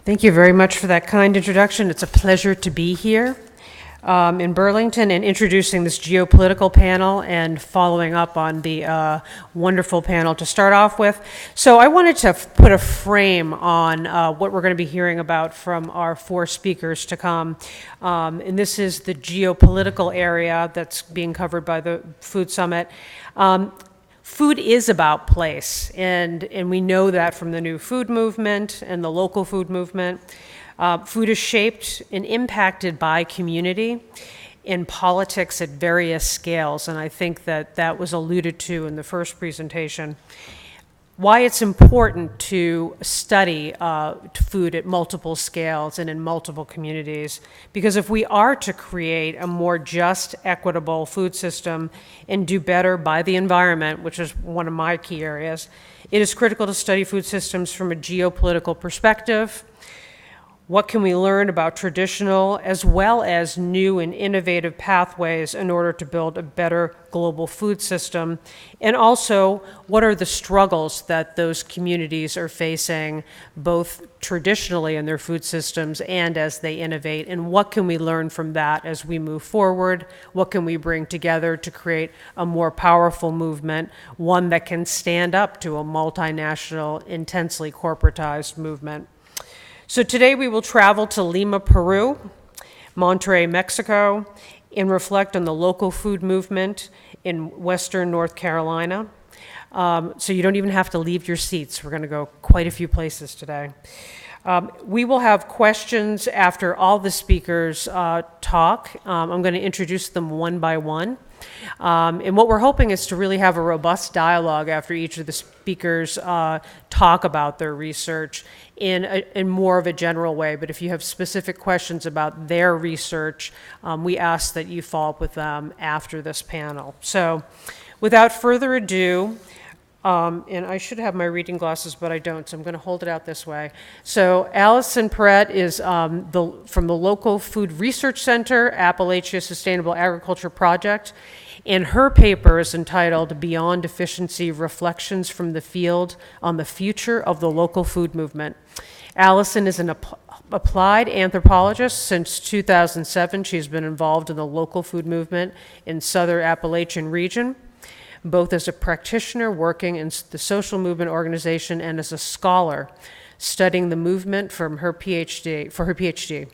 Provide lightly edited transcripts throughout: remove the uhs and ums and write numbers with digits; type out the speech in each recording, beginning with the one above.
Thank you very much for that kind introduction. It's a pleasure to be here in Burlington and introducing this geopolitical panel and following up on the wonderful panel to start off with. So I wanted to put a frame on what we're going to be hearing about from our four speakers to come. And this is the geopolitical area that's being covered by the Food Summit. Food is about place, and we know that from the new food movement and the local food movement. Food is shaped and impacted by community and politics at various scales, and I think that was alluded to in the first presentation. Why it's important to study food at multiple scales and in multiple communities, because if we are to create a more just, equitable food system and do better by the environment, which is one of my key areas, it is critical to study food systems from a geopolitical perspective. What can we learn about traditional as well as new and innovative pathways in order to build a better global food system? And also, what are the struggles that those communities are facing, both traditionally in their food systems and as they innovate? And what can we learn from that as we move forward? What can we bring together to create a more powerful movement, one that can stand up to a multinational, intensely corporatized movement? So today we will travel to Lima, Peru, Monterrey, Mexico, and reflect on the local food movement in Western North Carolina. So you don't even have to leave your seats. We're going to go quite a few places today. We will have questions after all the speakers talk. I'm going to introduce them one by one. And what we're hoping is to really have a robust dialogue after each of the speakers talk about their research in more of a general way. But if you have specific questions about their research, we ask that you follow up with them after this panel. So without further ado, and I should have my reading glasses, but I don't, so I'm going to hold it out this way. So Allison Perrett is from the local Food Research Center, Appalachian Sustainable Agriculture Project, and her paper is entitled Beyond Efficiency: Reflections from the Field on the Future of the Local Food Movement. Allison is an applied anthropologist. Since 2007, she's been involved in the local food movement in Southern Appalachian region, both as a practitioner working in the social movement organization and as a scholar studying the movement for her PhD.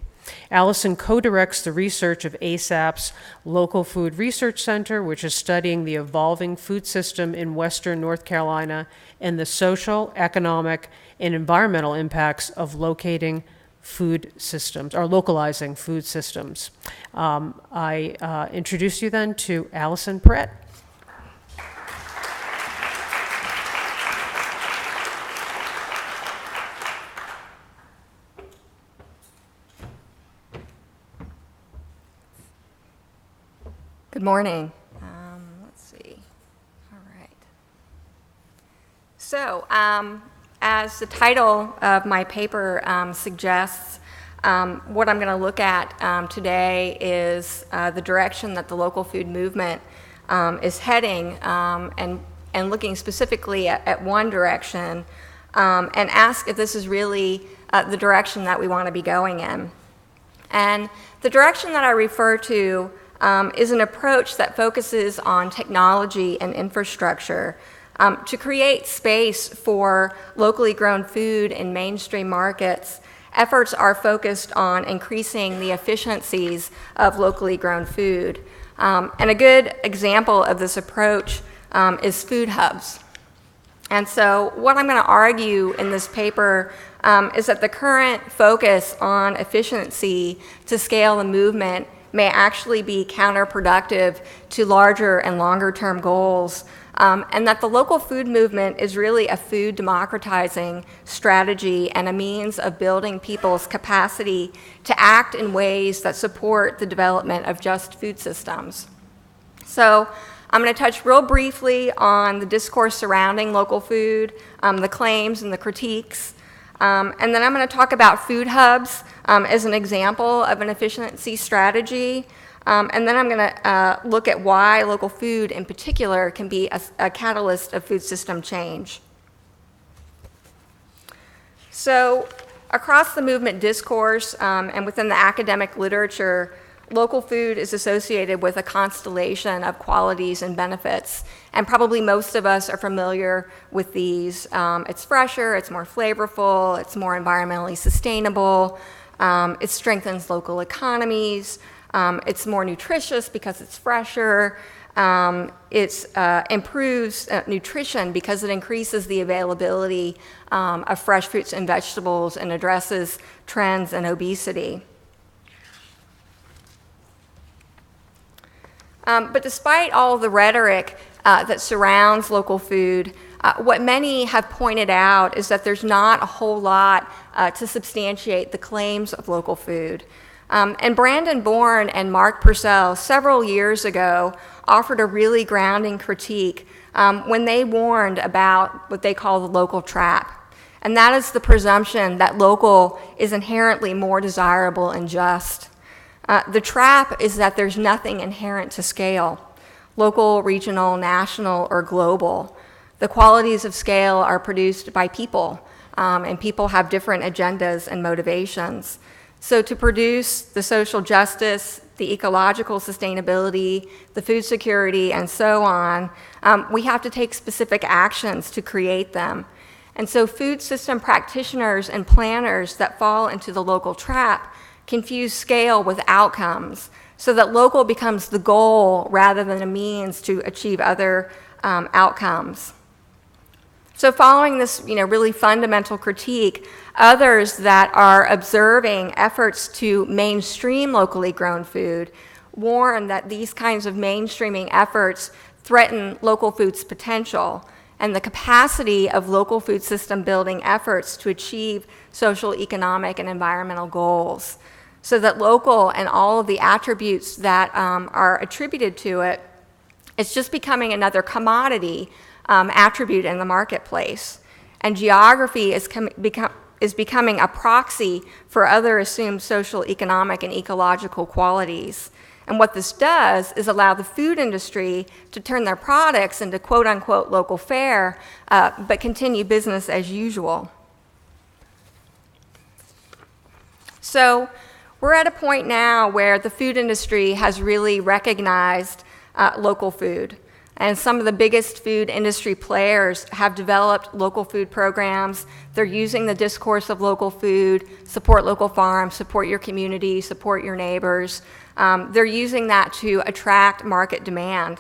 Allison co-directs the research of ASAP's Local Food Research Center, which is studying the evolving food system in Western North Carolina and the social, economic, and environmental impacts of locating food systems, or localizing food systems. I introduce you then to Allison Perrett. Good morning. Let's see. All right. So, as the title of my paper suggests, what I'm going to look at today is the direction that the local food movement is heading, and looking specifically at one direction, and ask if this is really the direction that we want to be going in. And the direction that I refer to is an approach that focuses on technology and infrastructure to create space for locally grown food in mainstream markets. Efforts are focused on increasing the efficiencies of locally grown food. And a good example of this approach is food hubs. And so what I'm going to argue in this paper is that the current focus on efficiency to scale the movement may actually be counterproductive to larger and longer term goals, and that the local food movement is really a food democratizing strategy and a means of building people's capacity to act in ways that support the development of just food systems. So I'm going to touch real briefly on the discourse surrounding local food, the claims and the critiques, and then I'm going to talk about food hubs as an example of an efficiency strategy. And then I'm going to look at why local food in particular can be a catalyst of food system change. So across the movement discourse and within the academic literature, local food is associated with a constellation of qualities and benefits, and probably most of us are familiar with these. It's fresher, it's more flavorful, it's more environmentally sustainable, it strengthens local economies, it's more nutritious because it's fresher, it improves nutrition because it increases the availability of fresh fruits and vegetables and addresses trends in obesity. But despite all the rhetoric that surrounds local food, what many have pointed out is that there's not a whole lot to substantiate the claims of local food. And Brandon Bourne and Mark Purcell several years ago offered a really grounding critique when they warned about what they call the local trap. And that is the presumption that local is inherently more desirable and just. The trap is that there's nothing inherent to scale, local, regional, national, or global. The qualities of scale are produced by people, and people have different agendas and motivations. So to produce the social justice, the ecological sustainability, the food security, and so on, we have to take specific actions to create them. And so food system practitioners and planners that fall into the local trap confuse scale with outcomes, so that local becomes the goal rather than a means to achieve other outcomes. So following this really fundamental critique, others that are observing efforts to mainstream locally grown food warn that these kinds of mainstreaming efforts threaten local food's potential and the capacity of local food system building efforts to achieve social, economic, and environmental goals. So that local and all of the attributes that are attributed to it, it's just becoming another commodity attribute in the marketplace. And geography is becoming a proxy for other assumed social, economic, and ecological qualities. And what this does is allow the food industry to turn their products into quote-unquote local fare, but continue business as usual. So we're at a point now where the food industry has really recognized local food. And some of the biggest food industry players have developed local food programs. They're using the discourse of local food, support local farms, support your community, support your neighbors. They're using that to attract market demand.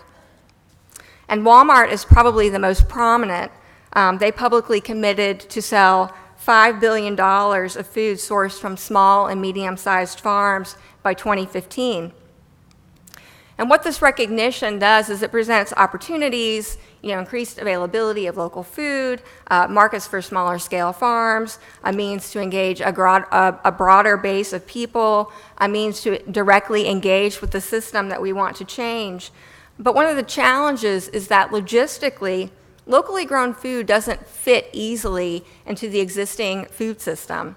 And Walmart is probably the most prominent. They publicly committed to sell $5 billion of food sourced from small and medium-sized farms by 2015. And what this recognition does is it presents opportunities, increased availability of local food, markets for smaller scale farms, a means to engage a broader base of people, a means to directly engage with the system that we want to change. But one of the challenges is that logistically, locally grown food doesn't fit easily into the existing food system.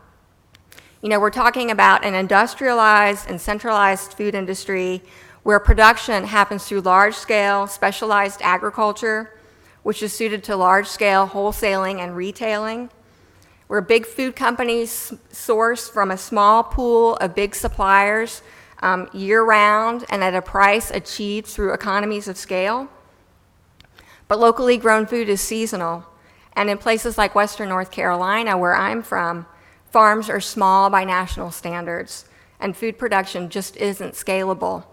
We're talking about an industrialized and centralized food industry where production happens through large-scale specialized agriculture, which is suited to large-scale wholesaling and retailing, where big food companies source from a small pool of big suppliers year-round and at a price achieved through economies of scale. But locally grown food is seasonal, and in places like Western North Carolina, where I'm from, farms are small by national standards, and food production just isn't scalable.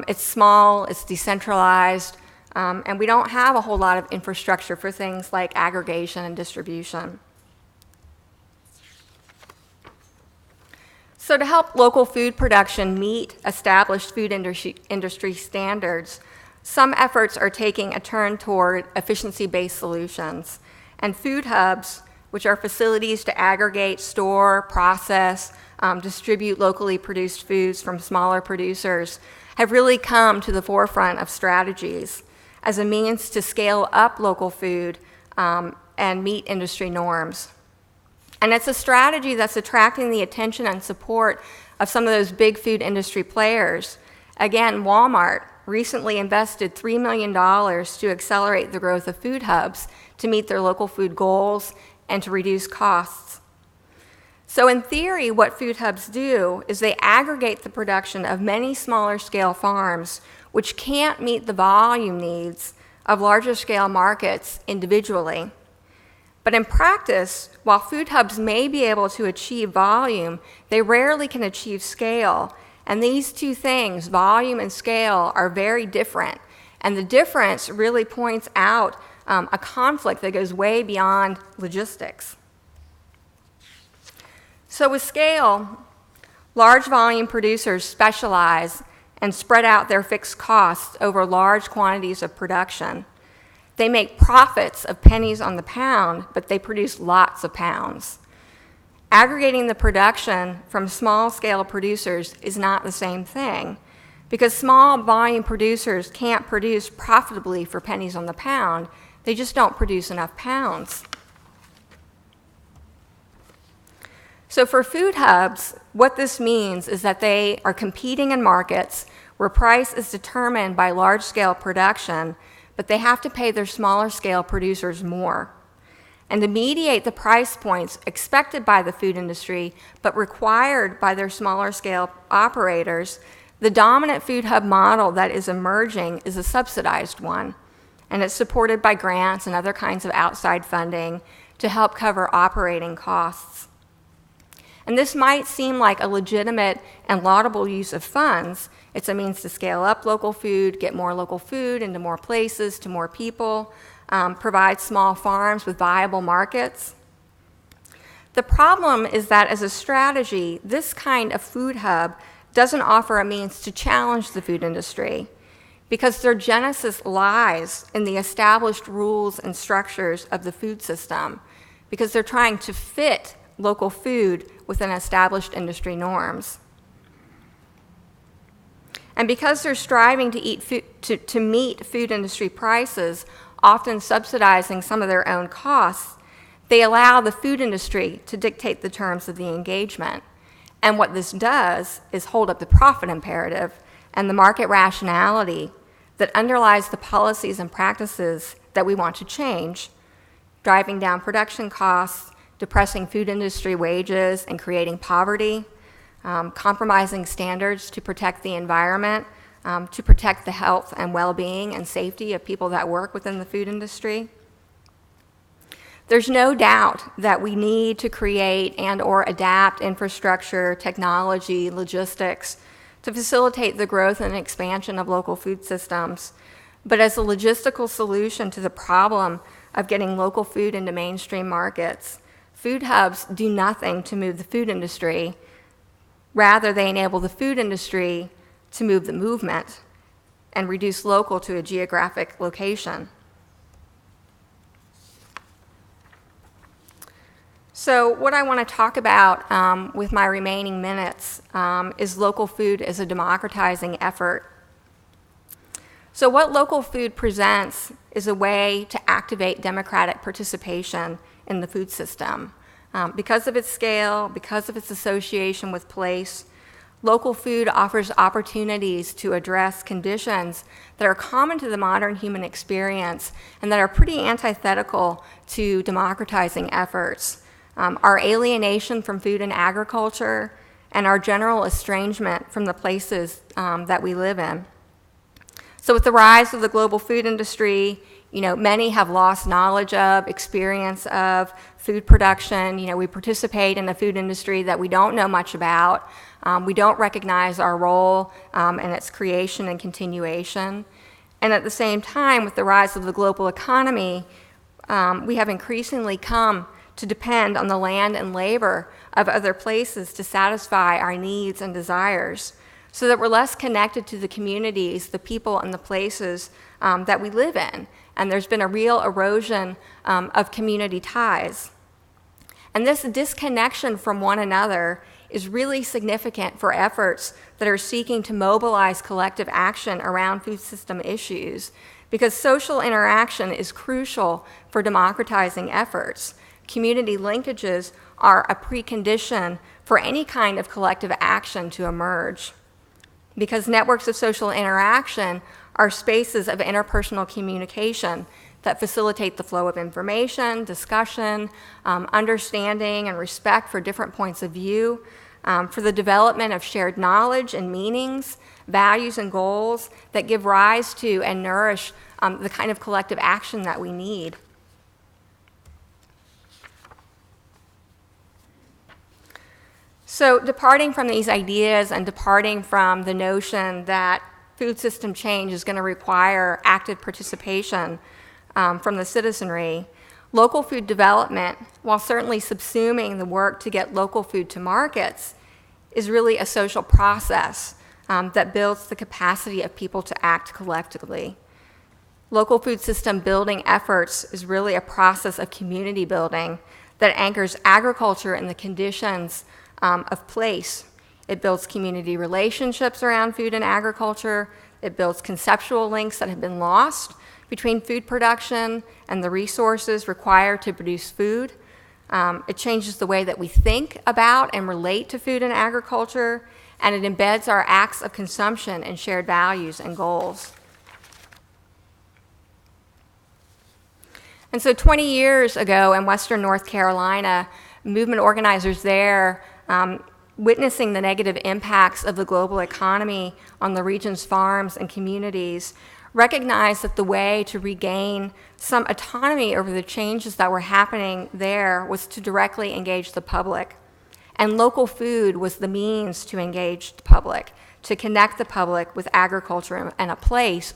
It's small, it's decentralized, and we don't have a whole lot of infrastructure for things like aggregation and distribution. So to help local food production meet established food industry standards, some efforts are taking a turn toward efficiency-based solutions. And food hubs, which are facilities to aggregate, store, process, distribute locally produced foods from smaller producers, have really come to the forefront of strategies as a means to scale up local food and meet industry norms. And it's a strategy that's attracting the attention and support of some of those big food industry players. Again, Walmart recently invested $3 million to accelerate the growth of food hubs to meet their local food goals and to reduce costs. So in theory, what food hubs do is they aggregate the production of many smaller scale farms which can't meet the volume needs of larger scale markets individually. But in practice, while food hubs may be able to achieve volume, they rarely can achieve scale. And these two things, volume and scale, are very different. And the difference really points out a conflict that goes way beyond logistics. So with scale, large volume producers specialize and spread out their fixed costs over large quantities of production. They make profits of pennies on the pound, but they produce lots of pounds. Aggregating the production from small-scale producers is not the same thing, because small volume producers can't produce profitably for pennies on the pound. They just don't produce enough pounds. So for food hubs, what this means is that they are competing in markets where price is determined by large-scale production, but they have to pay their smaller-scale producers more. And to mediate the price points expected by the food industry, but required by their smaller-scale operators, the dominant food hub model that is emerging is a subsidized one, and it's supported by grants and other kinds of outside funding to help cover operating costs. And this might seem like a legitimate and laudable use of funds. It's a means to scale up local food, get more local food into more places, to more people, provide small farms with viable markets. The problem is that as a strategy, this kind of food hub doesn't offer a means to challenge the food industry, because their genesis lies in the established rules and structures of the food system, because they're trying to fit local food within established industry norms. And because they're striving to meet food industry prices, often subsidizing some of their own costs, they allow the food industry to dictate the terms of the engagement. And what this does is hold up the profit imperative and the market rationality that underlies the policies and practices that we want to change, driving down production costs, depressing food industry wages and creating poverty, compromising standards to protect the environment, to protect the health and well-being and safety of people that work within the food industry. There's no doubt that we need to create and or adapt infrastructure, technology, logistics to facilitate the growth and expansion of local food systems. But as a logistical solution to the problem of getting local food into mainstream markets, food hubs do nothing to move the food industry. Rather, they enable the food industry to move the movement and reduce local to a geographic location. So what I want to talk about with my remaining minutes is local food as a democratizing effort. So what local food presents is a way to activate democratic participation in the food system. Because of its scale, because of its association with place, local food offers opportunities to address conditions that are common to the modern human experience and that are pretty antithetical to democratizing efforts. Our alienation from food and agriculture, and our general estrangement from the places that we live in. So with the rise of the global food industry, many have lost knowledge of, experience of food production. We participate in a food industry that we don't know much about. We don't recognize our role in its creation and continuation. And at the same time, with the rise of the global economy, we have increasingly come to depend on the land and labor of other places to satisfy our needs and desires, so that we're less connected to the communities, the people, and the places that we live in. And there's been a real erosion of community ties. And this disconnection from one another is really significant for efforts that are seeking to mobilize collective action around food system issues, because social interaction is crucial for democratizing efforts. Community linkages are a precondition for any kind of collective action to emerge, because networks of social interaction are spaces of interpersonal communication that facilitate the flow of information, discussion, understanding, and respect for different points of view, for the development of shared knowledge and meanings, values and goals that give rise to and nourish the kind of collective action that we need. So departing from these ideas and departing from the notion that food system change is going to require active participation from the citizenry, local food development, while certainly subsuming the work to get local food to markets, is really a social process that builds the capacity of people to act collectively. Local food system building efforts is really a process of community building that anchors agriculture in the conditions of place. It builds community relationships around food and agriculture. It builds conceptual links that have been lost between food production and the resources required to produce food. It changes the way that we think about and relate to food and agriculture, and it embeds our acts of consumption in shared values and goals. And so 20 years ago in Western North Carolina, movement organizers there, witnessing the negative impacts of the global economy on the region's farms and communities, recognized that the way to regain some autonomy over the changes that were happening there was to directly engage the public. And local food was the means to engage the public, to connect the public with agriculture and a place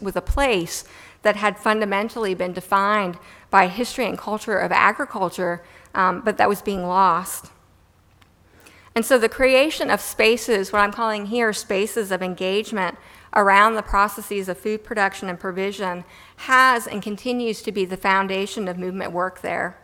that had fundamentally been defined by history and culture of agriculture, but that was being lost. And so the creation of spaces, what I'm calling here spaces of engagement around the processes of food production and provision, has and continues to be the foundation of movement work there.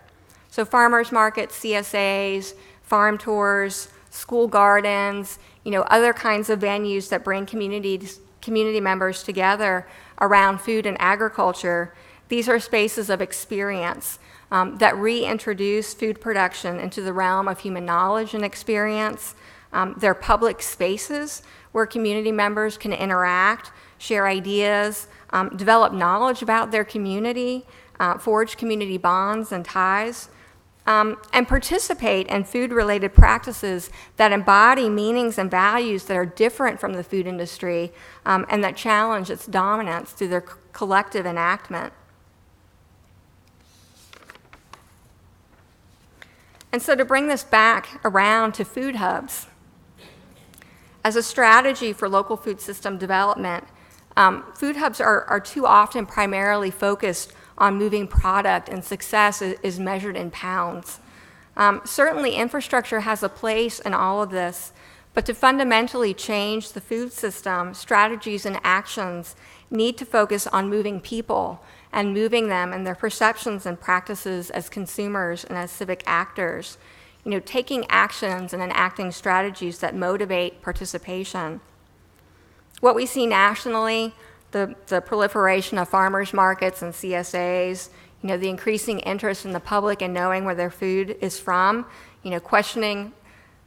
So farmers markets, CSAs, farm tours, school gardens, other kinds of venues that bring community members together around food and agriculture. These are spaces of experience that reintroduce food production into the realm of human knowledge and experience. They're public spaces where community members can interact, share ideas, develop knowledge about their community, forge community bonds and ties, and participate in food-related practices that embody meanings and values that are different from the food industry and that challenge its dominance through their collective enactment. And so to bring this back around to food hubs, as a strategy for local food system development, food hubs are too often primarily focused on moving product, and success is measured in pounds. Certainly infrastructure has a place in all of this, but to fundamentally change the food system, strategies and actions need to focus on moving people and moving them and their perceptions and practices as consumers and as civic actors, taking actions and enacting strategies that motivate participation. What we see nationally, the proliferation of farmers markets and CSAs, the increasing interest in the public in knowing where their food is from, questioning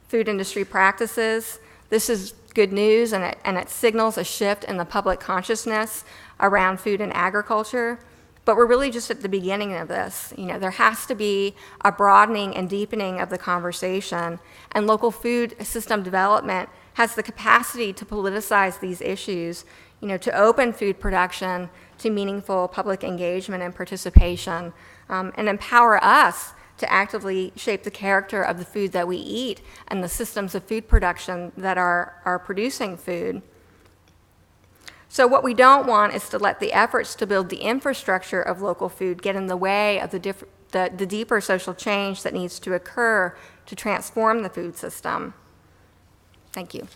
food industry practices. This is good news, and it signals a shift in the public consciousness around food and agriculture. But we're really just at the beginning of this. There has to be a broadening and deepening of the conversation, and local food system development has the capacity to politicize these issues, to open food production to meaningful public engagement and participation, and empower us to actively shape the character of the food that we eat and the systems of food production that are producing food. So what we don't want is to let the efforts to build the infrastructure of local food get in the way of the deeper social change that needs to occur to transform the food system. Thank you.